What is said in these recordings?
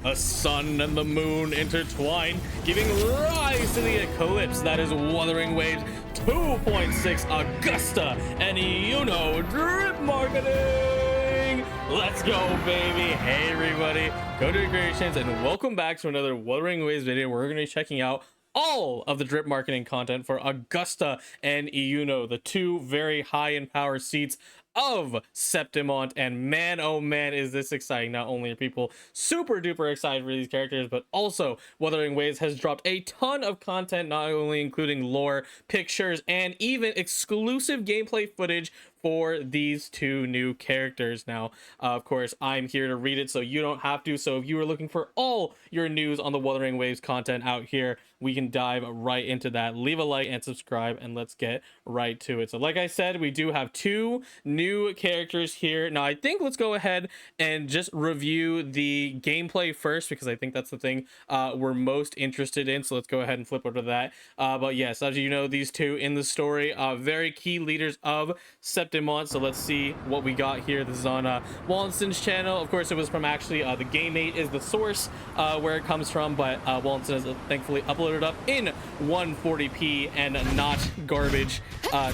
The sun and the moon intertwine, giving rise to the eclipse that is Wuthering Waves 2.6 Augusta and Iuno drip marketing. Let's go, baby. Hey, everybody. Go to creations and welcome back to another Wuthering Waves video. We're going to be checking out all of the drip marketing content for Augusta and Iuno, the two very high in power seats of Septimont. And man, oh man, is this exciting. Not only are people super duper excited for these characters, but also Wuthering Waves has dropped a ton of content, not only including lore, pictures, and even exclusive gameplay footage for these two new characters. Now, of course, I'm here to read it so you don't have to. So if you are looking for all your news on the Wuthering Waves content out here, we can dive right into that. Leave a like and subscribe, and let's get right to it. So like I said, we do have two new characters here. Now, I think let's go ahead and just review the gameplay first, because I think that's the thing we're most interested in. So let's go ahead and flip over to that. But yes, as you know, these two in the story are very key leaders of Septimont. So let's see what we got here. This is on Wallenstein's channel. Of course, it was from actually the Game 8 is the source where it comes from, but Wallenstein has thankfully uploaded up in 140p and not garbage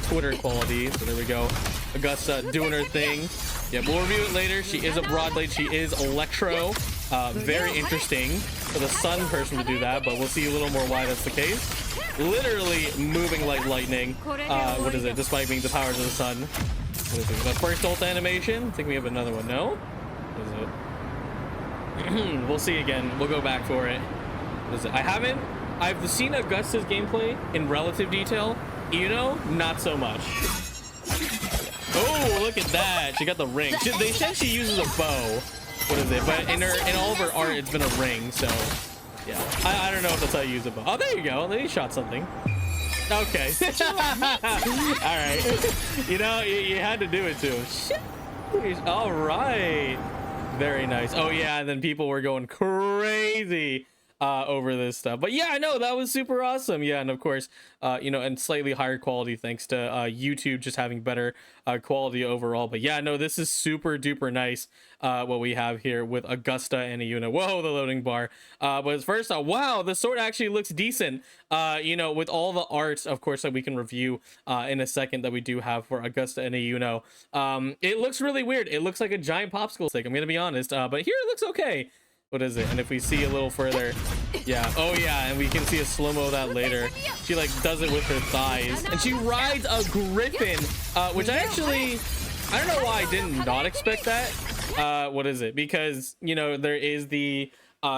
Twitter quality. So there we go. Augusta doing her thing. Yeah, we'll review it later. She is a broadblade. She is Electro. Very interesting for the sun person to do that, but we'll see a little more why that's the case. Literally moving like lightning. What is it? Despite being the powers of the sun. What is it? The first ult animation? I think we have another one. No? What is it? We'll see again. We'll go back for it. What is it? I've seen Augusta's gameplay in relative detail. Not so much. Oh, look at that. She got the ring. They said she uses a bow. What is it? But in all of her art, it's been a ring. So, yeah. I don't know if that's how you use a bow. Oh, there you go. They shot something. Okay. All right. You had to do it too. All right. Very nice. Oh, yeah. And then people were going crazy over this stuff. But yeah, I know that was super awesome. Yeah, and of course, and slightly higher quality thanks to YouTube just having better quality overall. But yeah, no, this is super duper nice what we have here with Augusta and Iuno. Whoa, the loading bar. But first, wow, the sword actually looks decent. With all the art, of course, that we can review in a second that we do have for Augusta and Iuno. It looks really weird. It looks like a giant popsicle stick. I'm gonna be honest. But here it looks okay. What is it? And if we see a little further, yeah, oh yeah, and we can see a slow-mo of that later. She like does it with her thighs, and she rides a griffin, which I don't know why I did not expect that. What is it? Because there is the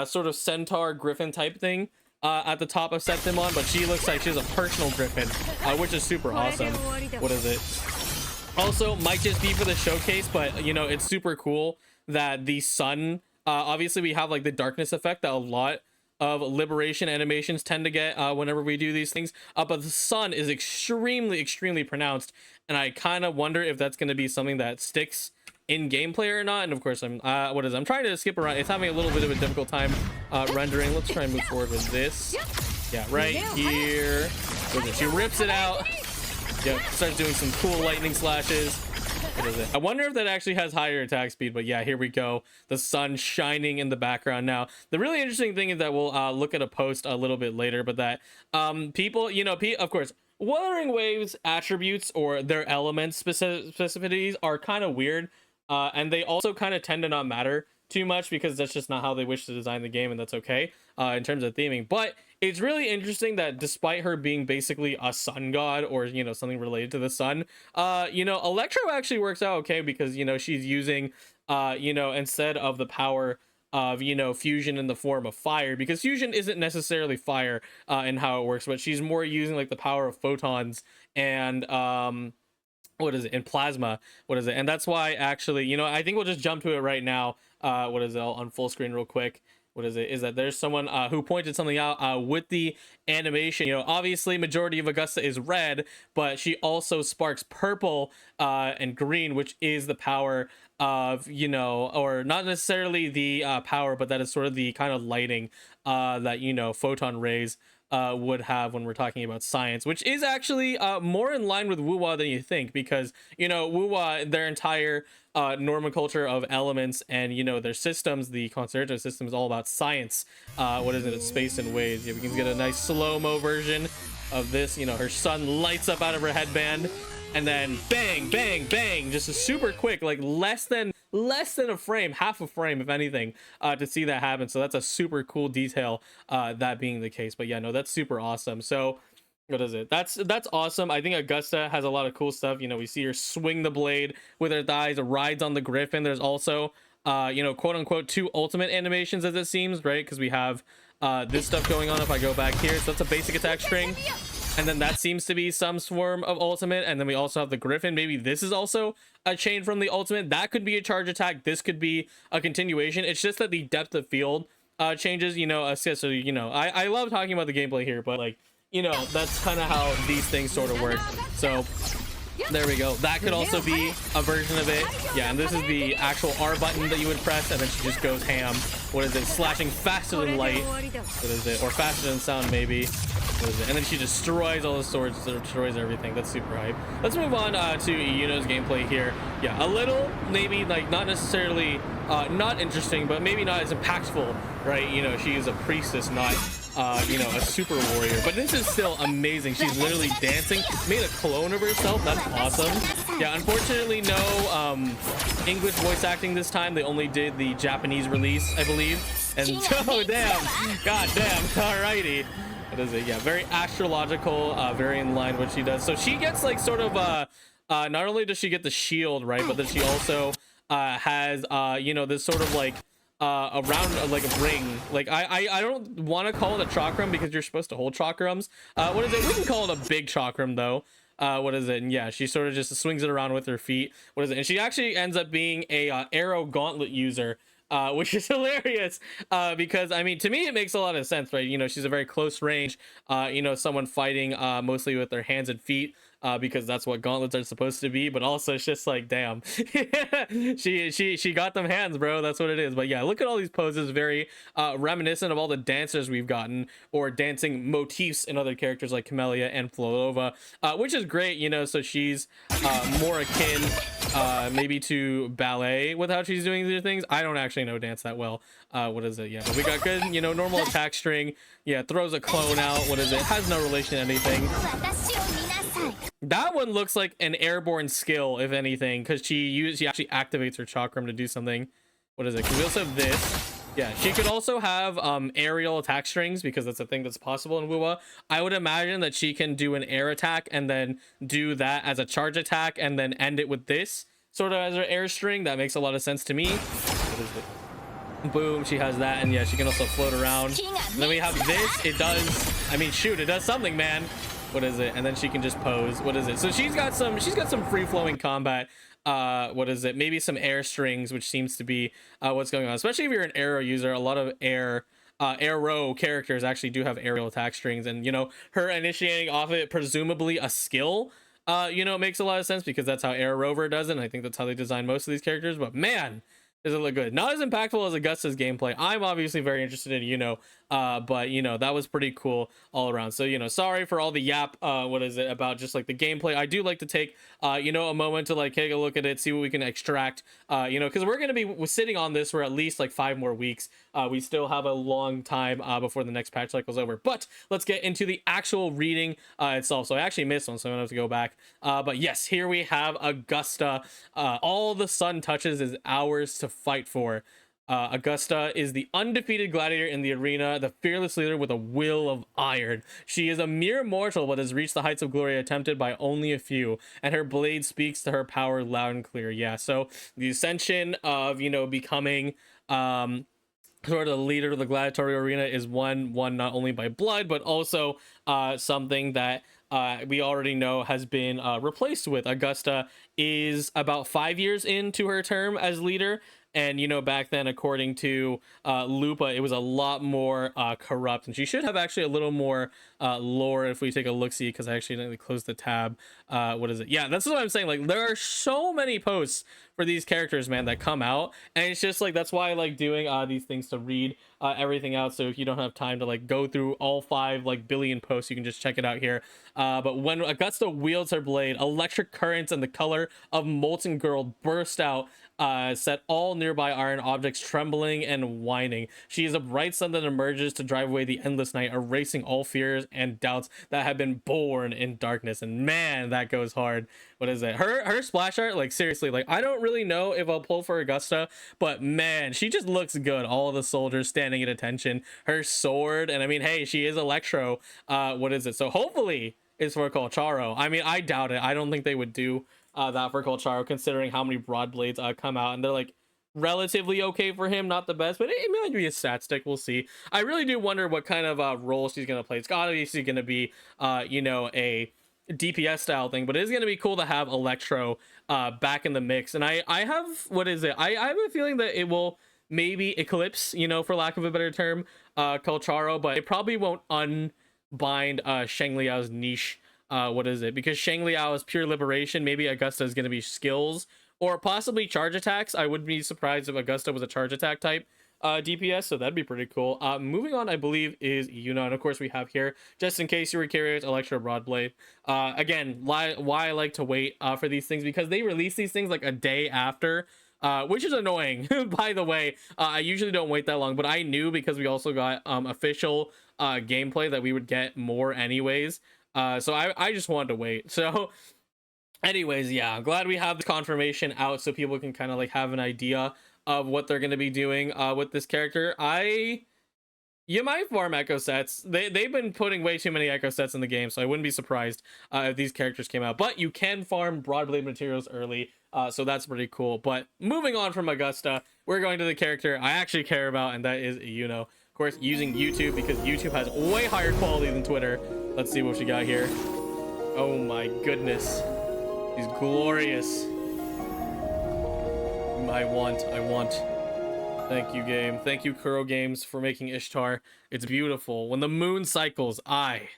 sort of centaur griffin type thing at the top of Septimon, but she looks like she has a personal griffin, which is super awesome. What is it? Also, might just be for the showcase, but it's super cool that the sun. Obviously, we have like the darkness effect that a lot of liberation animations tend to get whenever we do these things. But the sun is extremely pronounced, and I kind of wonder if that's going to be something that sticks in gameplay or not. And of course, I'm trying to skip around. It's having a little bit of a difficult time rendering. Let's try and move forward with this. Yeah, right here. She rips it out. Yeah, starts doing some cool lightning slashes. What is it? I wonder if that actually has higher attack speed, but yeah, here we go. The sun shining in the background. Now, the really interesting thing is that we'll look at a post a little bit later, but that people, of course, Wuthering Waves attributes or their elements specificities are kind of weird, and they also kind of tend to not matter too much because that's just not how they wish to design the game, and that's okay in terms of theming. But it's really interesting that despite her being basically a sun god or something related to the sun, Electro actually works out okay because she's using instead of the power of fusion in the form of fire, because fusion isn't necessarily fire in how it works, but she's more using like the power of photons and what is it, in plasma. What is it? And that's why actually I think we'll just jump to it right now. What is it, on full screen real quick. What is it? Is that there's someone who pointed something out with the animation. Obviously majority of Augusta is red, but she also sparks purple and green, which is the power of or not necessarily the power, but that is sort of the kind of lighting that photon rays would have when we're talking about science, which is actually more in line with Wuwa than you think, because you know Wuwa, their entire normoculture of elements and you know their systems, the concerto system is all about science. What is it? It's space and waves. Yeah, we can get a nice slow-mo version of this. You know, her sun lights up out of her headband, and then bang, bang, bang, just a super quick, like less than a frame, half a frame if anything, to see that happen. So that's a super cool detail, that being the case. But yeah, no, that's super awesome. So what is it? That's awesome. I think Augusta has a lot of cool stuff. You know, we see her swing the blade with her thighs, rides on the griffin. There's also you know, quote unquote 2 ultimate animations, as it seems, right? Because we have this stuff going on. If I go back here, so that's a basic attack string, and then that seems to be some swarm of ultimate, and then we also have the griffin. Maybe this is also a chain from the ultimate. That could be a charge attack. This could be a continuation. It's just that the depth of field changes, you know. So you know, I love talking about the gameplay here, but like, you know, that's kind of how these things sort of work. So there we go. That could also be a version of it. Yeah, and this is the actual R button that you would press, and then she just goes ham. What is it? Slashing faster than light. What is it? Or faster than sound, maybe. What is it? And then she destroys all the swords, destroys everything. That's super hype. Let's move on to Iuno's gameplay here. Yeah, a little, maybe, like, not necessarily not interesting, but maybe not as impactful, right? You know, she is a priestess, not you know, a super warrior, but this is still amazing. She's literally dancing, made a clone of herself. That's awesome. Yeah, unfortunately no English voice acting this time. They only did the Japanese release, I believe. And oh damn, god damn. Alrighty, what is it? Yeah, very astrological, very in line what she does. So she gets like sort of not only does she get the shield, right, but then she also has you know, this sort of like around like a ring. Like I don't want to call it a chakram because you're supposed to hold chakrams. What is it? We can call it a big chakram though. What is it? And yeah, she sort of just swings it around with her feet. What is it? And she actually ends up being a arrow gauntlet user, which is hilarious, because I mean, to me it makes a lot of sense, right? You know, she's a very close range, you know, someone fighting mostly with their hands and feet, because that's what gauntlets are supposed to be. But also it's just like, damn, she got them hands, bro. That's what it is. But yeah, look at all these poses, very reminiscent of all the dancers we've gotten, or dancing motifs in other characters like Camellia and Florova, which is great, you know. So she's more akin maybe to ballet with how she's doing these things. I don't actually know dance that well. What is it? Yeah, but we got good, you know, normal attack string. Yeah, throws a clone out. What is it? Has no relation to anything. That one looks like an airborne skill, if anything, because she actually activates her chakram to do something. What is it? Because we also have this. Yeah, she could also have aerial attack strings, because that's a thing that's possible in Wuwa. I would imagine that she can do an air attack and then do that as a charge attack and then end it with this sort of as her air string. That makes a lot of sense to me. What is it? Boom, she has that, and yeah, she can also float around. And then we have this. It does, I mean, shoot, it does something, man. What is it? And then she can just pose. What is it? So she's got some free-flowing combat. What is it? Maybe some air strings, which seems to be what's going on, especially if you're an arrow user. A lot of arrow characters actually do have aerial attack strings, and you know, her initiating off it, presumably a skill, you know, makes a lot of sense, because that's how Air Rover does it, and I think that's how they design most of these characters. But man, does it look good. Not as impactful as Augusta's gameplay. I'm obviously very interested in, you know, but you know, that was pretty cool all around. So, you know, sorry for all the yap, what is it, about just like the gameplay. I do like to take you know, a moment to like take a look at it, see what we can extract, you know, because we're going to be sitting on this for at least like 5 more weeks. We still have a long time before the next patch cycle is over, but let's get into the actual reading itself. So I actually missed one, so I'm gonna have to go back, but yes, here we have Augusta. All the sun touches is ours to fight for. Augusta is the undefeated gladiator in the arena, the fearless leader with a will of iron. She is a mere mortal, but has reached the heights of glory attempted by only a few, and her blade speaks to her power loud and clear. Yeah, so the ascension of, you know, becoming sort of the leader of the gladiatorial arena is one not only by blood, but also something that we already know has been replaced with. Augusta is about 5 years into her term as leader, And you know, back then, according to Lupa, it was a lot more corrupt, and she should have actually a little more lore if we take a look see, because I actually didn't close the tab. What is it? Yeah, that's what I'm saying. Like, there are so many posts for these characters, man, that come out, and it's just like, that's why I like doing these things, to read everything out, so if you don't have time to like go through all 5 like billion posts, you can just check it out here. But when Augusta wields her blade, electric currents and the color of molten girl burst out, set all nearby iron objects trembling and whining. She is a bright sun that emerges to drive away the endless night, erasing all fears and doubts that have been born in darkness. And man, that goes hard. What is it? Her splash art, like, seriously, like, I don't really know if I'll pull for Augusta, but man, she just looks good. All the soldiers standing at attention, her sword, and I mean, hey, she is Electro. What is it? So hopefully it's for Colcharo. I mean, I doubt it. I don't think they would do that for Colcharo, considering how many broad blades come out, and they're like relatively okay for him, not the best, but it might be a stat stick. We'll see. I really do wonder what kind of role she's gonna play. It's obviously gonna be you know, a DPS style thing, but it is gonna be cool to have Electro back in the mix. And I have, what is it, I have a feeling that it will maybe eclipse, you know, for lack of a better term, Colcharo, but it probably won't unbind Shang Liao's niche. What is it? Because Shang Liao is pure liberation. Maybe Augusta is going to be skills or possibly charge attacks. I wouldn't be surprised if Augusta was a charge attack type DPS, so that'd be pretty cool. Moving on, I believe, is Iuno, and of course we have here, just in case you were curious, Electro Broadblade. Again, why I like to wait for these things, because they release these things like a day after, which is annoying. By the way, I usually don't wait that long, but I knew, because we also got official gameplay, that we would get more anyways. So I just wanted to wait. So anyways, yeah, I'm glad we have the confirmation out, so people can kind of like have an idea of what they're going to be doing with this character. You might farm echo sets. They've been putting way too many echo sets in the game, so I wouldn't be surprised if these characters came out. But you can farm Broadblade materials early, so that's pretty cool. But moving on from Augusta, we're going to the character I actually care about, and that is Iuno. Of course, using YouTube, because YouTube has way higher quality than Twitter. Let's see what she got here. Oh my goodness. She's glorious. I want. Thank you, game. Thank you, Kuro Games, for making Ishtar. It's beautiful. When the moon cycles, I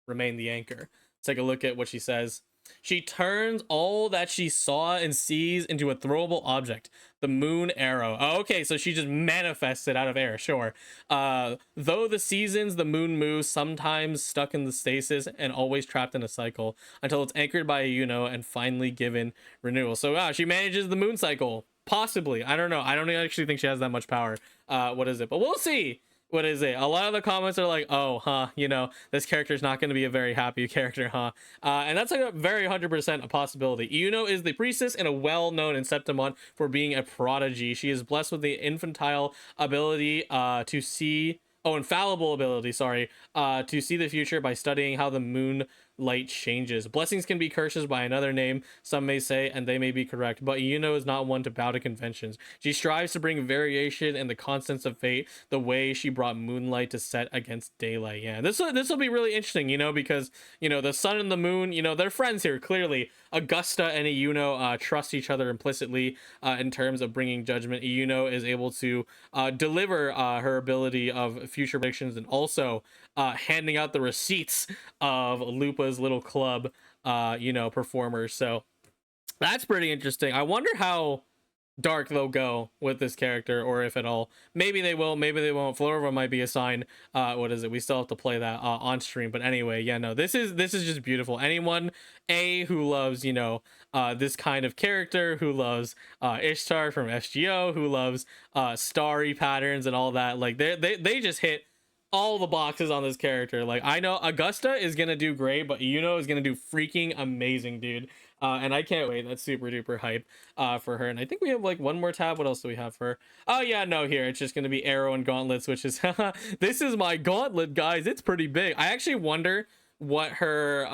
remain the anchor. Let's take a look at what she says. She turns all that she saw and sees into a throwable object. The moon arrow. Oh, okay, so she just manifests it out of air. Sure. Though the seasons, the moon moves, sometimes stuck in the stasis and always trapped in a cycle, until it's anchored by a Iuno and finally given renewal. So she manages the moon cycle. Possibly. I don't know. I don't actually think she has that much power. What is it? But we'll see. What is it? A lot of the comments are like, oh, huh, you know, this character is not going to be a very happy character, huh? And that's like a very 100% a possibility. Iuno is the priestess and a well-known in Septimon for being a prodigy. She is blessed with the infantile ability to see... Oh, infallible ability, sorry. To see the future by studying how the moon light changes. Blessings can be curses by another name, some may say, and they may be correct, but Iuno is not one to bow to conventions. She strives to bring variation and the constants of fate, the way she brought moonlight to set against daylight. Yeah, this will be really interesting, you know, because, you know, the sun and the moon, you know, they're friends here, clearly. Augusta and Iuno trust each other implicitly in terms of bringing judgment. Iuno is able to deliver her ability of future predictions, and also handing out the receipts of Lupa's little club, you know, performers. So that's pretty interesting. I wonder how dark they'll go with this character, or if at all. Maybe they will, maybe they won't. Florova might be a sign. What is it? We still have to play that on stream. But anyway, yeah, no, this is just beautiful. Anyone who loves, you know, this kind of character, who loves Ishtar from SGO, who loves starry patterns and all that, like they just hit all the boxes on this character. Like, I know Augusta is gonna do great, but Iuno is gonna do freaking amazing, dude. And I can't wait. That's super duper hype for her. And I think we have like one more tab. What else do we have for her? Oh yeah, no, here it's just gonna be arrow and gauntlets, which is this is my gauntlet, guys. It's pretty big. I actually wonder what her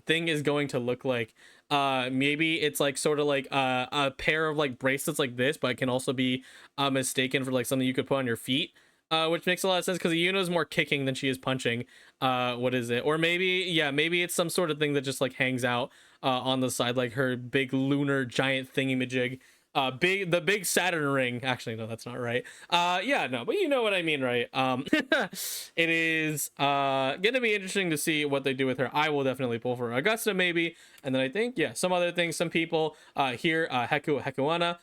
thing is going to look like. Maybe it's like sort of like a pair of like bracelets like this, but it can also be mistaken for like something you could put on your feet. Which makes a lot of sense, because Iuno is more kicking than she is punching. What is it? Or maybe, yeah, maybe it's some sort of thing that just like hangs out on the side, like her big lunar giant thingy-majig. the big Saturn ring. Actually, no, that's not right. Yeah, no, but you know what I mean, right? It is gonna be interesting to see what they do with her. I will definitely pull for Augusta maybe, and then I think yeah, some other things. Some people here, Hekuana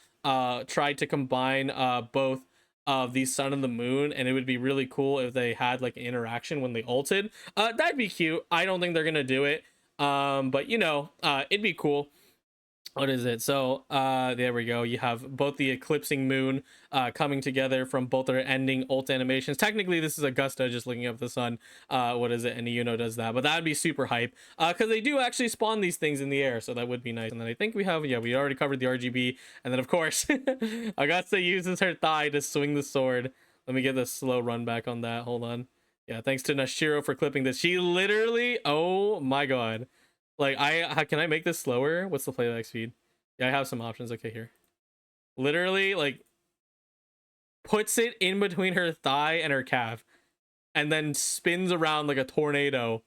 tried to combine both of the sun and the moon, and it would be really cool if they had like an interaction when they ulted. That'd be cute. I don't think they're gonna do it, but you know, it'd be cool. What is it? So there we go. You have both the eclipsing moon coming together from both their ending ult animations. Technically this is Augusta just looking up the sun. What is it? And Iuno does that, but that would be super hype because they do actually spawn these things in the air, so that would be nice. And then I think we have, yeah, we already covered the RGB, and then of course Augusta uses her thigh to swing the sword. Let me get the slow run back on that. Hold on. Yeah, thanks to Nashiro for clipping this. She literally, oh my god, like can I make this slower? What's the playback speed? Yeah, I have some options. Okay, here. Literally, like, puts it in between her thigh and her calf, and then spins around like a tornado,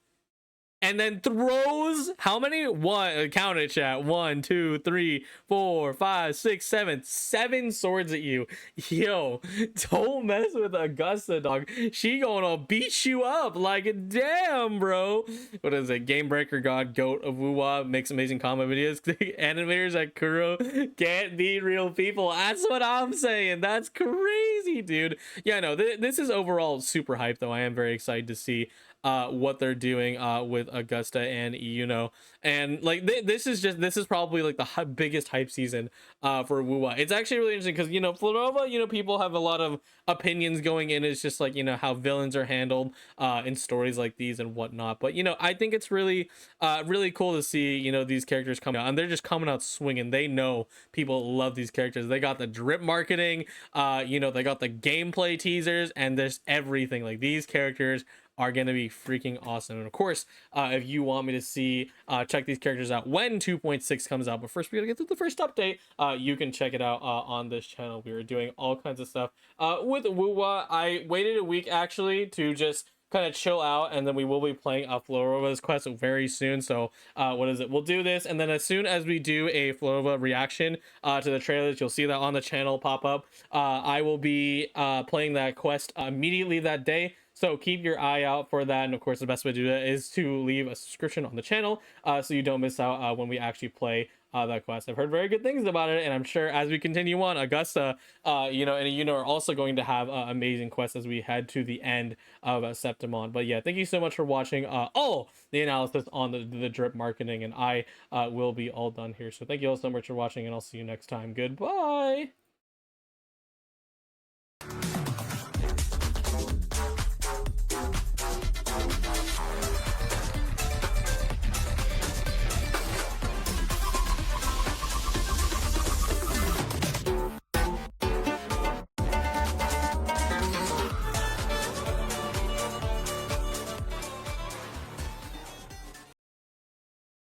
and then throws how many? One, count it, chat. 1, 2, 3, 4, 5, 6, 7 swords at you. Yo, don't mess with Augusta, dog. She gonna beat you up. Like, damn, bro. What is it? Game Breaker God Goat of Wuwa makes amazing comment videos. Animators at Kuro can't beat real people. That's what I'm saying. That's crazy, dude. Yeah, no, this is overall super hype, though. I am very excited to see what they're doing with Augusta and Iuno, and like this is probably like the biggest hype season for Wuwa. It's actually really interesting because, you know, Florova, you know, people have a lot of opinions going in. It's just like, you know, how villains are handled in stories like these and whatnot. But you know, I think it's really really cool to see, you know, these characters come out, and they're just coming out swinging. They know people love these characters. They got the drip marketing, you know, they got the gameplay teasers, and there's everything. Like, these characters are going to be freaking awesome. And of course, if you want me to see check these characters out when 2.6 comes out, but first we gotta get through the first update, you can check it out on this channel. We are doing all kinds of stuff with Wuwa. I waited a week actually to just kind of chill out, and then we will be playing Florova's quest very soon. So what is it, we'll do this, and then as soon as we do a Florova reaction to the trailers, you'll see that on the channel pop up. I will be playing that quest immediately that day, so keep your eye out for that. And of course, the best way to do that is to leave a subscription on the channel so you don't miss out when we actually play that quest. I've heard very good things about it, and I'm sure as we continue on, Augusta, you know, and you know, are also going to have amazing quests as we head to the end of Septimon. But yeah, thank you so much for watching all the analysis on the drip marketing, and I will be all done here. So thank you all so much for watching, and I'll see you next time. Goodbye.